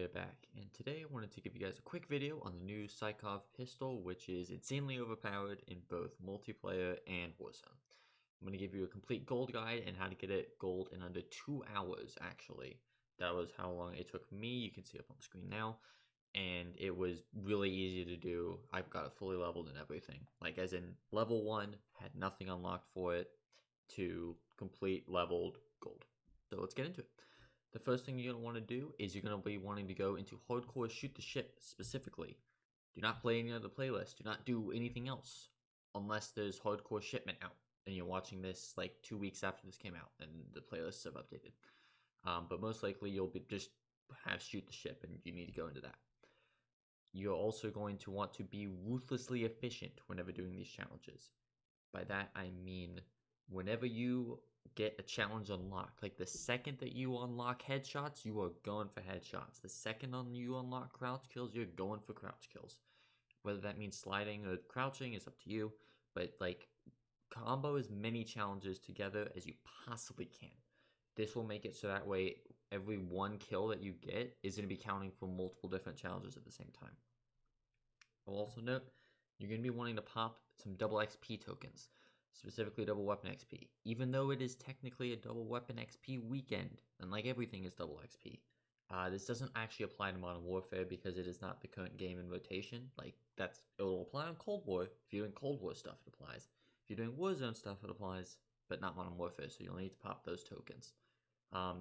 we're back, and today I wanted to give you guys a quick video on the new Sykov pistol, which is insanely overpowered in both multiplayer and Warzone. I'm going to give you a complete gold guide and how to get it gold in under 2 hours, actually. That was how long it took me. You can see up on the screen now, and it was really easy to do. I've got it fully leveled and everything. Like, as in, level 1, had nothing unlocked for it, to complete leveled gold. So let's get into it. The first thing you're going to want to do is you're going to be wanting to go into hardcore shoot the ship specifically. Do not play any other playlist. Do not do anything else unless there's hardcore shipment out and you're watching this like 2 weeks after this came out and the playlists have updated. But most likely you'll be just have shoot the ship and you need to go into that. You're also going to want to be ruthlessly efficient whenever doing these challenges. By that I mean whenever you get a challenge unlocked, like the second that you unlock headshots, you are going for headshots. The second you unlock crouch kills, you're going for crouch kills. Whether that means sliding or crouching is up to you, but like combo as many challenges together as you possibly can. This will make it so that way every one kill that you get is going to be counting for multiple different challenges at the same time. I'll also note you're going to be wanting to pop some double XP tokens, specifically double weapon XP. Even though it is technically a double weapon XP weekend, and like everything is double XP, this doesn't actually apply to Modern Warfare because it is not the current game in rotation. Like it'll apply on Cold War. If you're doing Cold War stuff, it applies. If you're doing Warzone stuff, it applies, but not Modern Warfare. So you'll need to pop those tokens.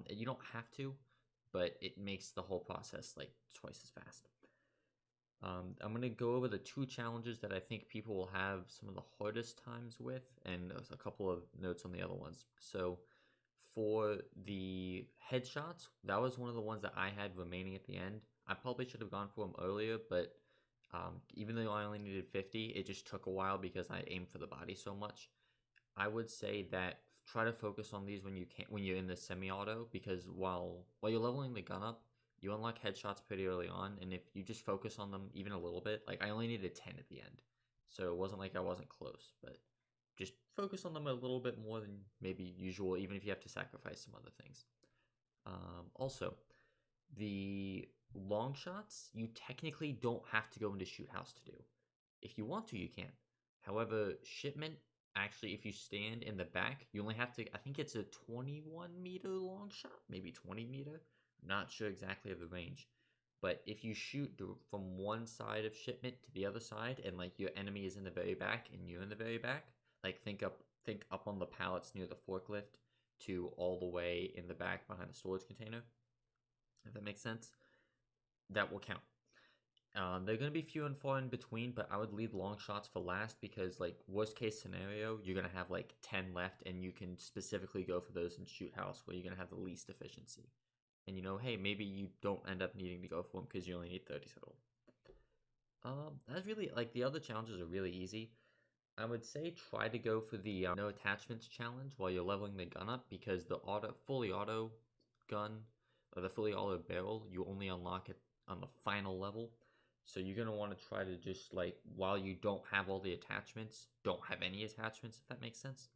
You don't have to, but it makes the whole process like twice as fast. I'm going to go over the 2 challenges that I think people will have some of the hardest times with, and a couple of notes on the other ones. So for the headshots, that was one of the ones that I had remaining at the end. I probably should have gone for them earlier, but even though I only needed 50, it just took a while because I aimed for the body so much. I would say that try to focus on these when you're in the semi-auto, because while you're leveling the gun up, you unlock headshots pretty early on, and if you just focus on them even a little bit, like I only needed 10 at the end, so it wasn't like I wasn't close, but just focus on them a little bit more than maybe usual, even if you have to sacrifice some other things. Also, the long shots, you technically don't have to go into shoot house to do. If you want to, you can. However, shipment, actually, if you stand in the back, you only have to, I think it's a 21 meter long shot, maybe 20 meter. Not sure exactly of the range, but if you shoot from one side of shipment to the other side, and like your enemy is in the very back and you're in the very back, like think up on the pallets near the forklift to all the way in the back behind the storage container, if that makes sense, that will count. They're going to be few and far in between, but I would leave long shots for last because, like, worst case scenario, you're going to have like 10 left and you can specifically go for those in shoot house where you're going to have the least efficiency. And you know, hey, maybe you don't end up needing to go for them because you only need 30 total. That's really, like, the other challenges are really easy. I would say try to go for the no attachments challenge while you're leveling the gun up, because the fully auto gun, or the fully auto barrel, you only unlock it on the final level. So you're going to want to try to just, like, while you don't have all the attachments, don't have any attachments, if that makes sense.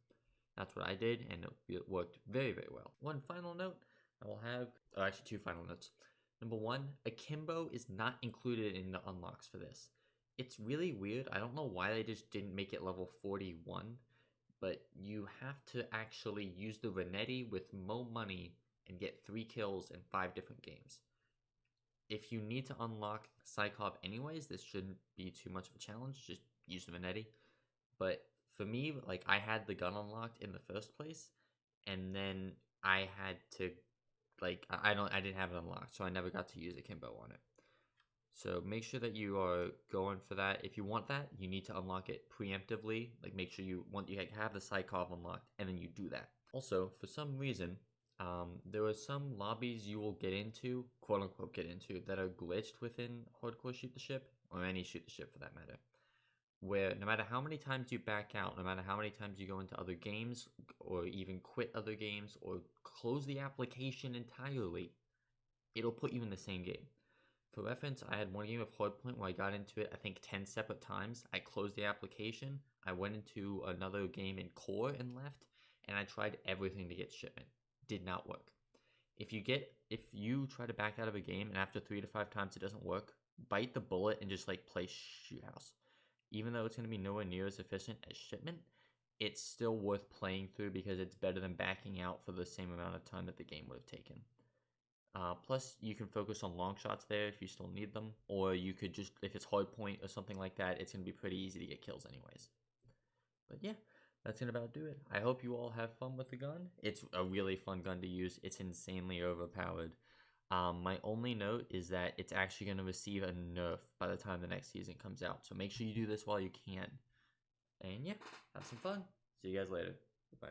That's what I did, and it worked very, very well. One final note I will have, actually 2 final notes. Number 1, akimbo is not included in the unlocks for this. It's really weird. I don't know why they just didn't make it level 41, but you have to actually use the Renetti with Mo Money and get 3 kills in 5 different games. If you need to unlock Sykov anyways, this shouldn't be too much of a challenge. Just use the Renetti. But for me, like, I had the gun unlocked in the first place, and then I had to, like, I didn't have it unlocked, so I never got to use akimbo on it. So make sure that you are going for that. If you want that, you need to unlock it preemptively. Like, make sure you have the Sykov unlocked, and then you do that. Also, for some reason, there are some lobbies you will get into, quote unquote get into, that are glitched within hardcore shoot the ship, or any shoot the ship for that matter, where no matter how many times you back out, no matter how many times you go into other games, or even quit other games, or close the application entirely, it'll put you in the same game. For reference, I had one game of Hardpoint where I got into it, I think 10 separate times. I closed the application, I went into another game in Core and left, and I tried everything to get shipment. Did not work. If you try to back out of a game and after 3 to 5 times it doesn't work, bite the bullet and just like play shoot house. Even though it's going to be nowhere near as efficient as shipment, it's still worth playing through because it's better than backing out for the same amount of time that the game would have taken. Plus, you can focus on long shots there if you still need them, or you could just, if it's hard point or something like that, it's going to be pretty easy to get kills anyways. But yeah, that's going to about do it. I hope you all have fun with the gun. It's a really fun gun to use. It's insanely overpowered. My only note is that it's actually going to receive a nerf by the time the next season comes out. So make sure you do this while you can. And yeah, have some fun. See you guys later. Bye.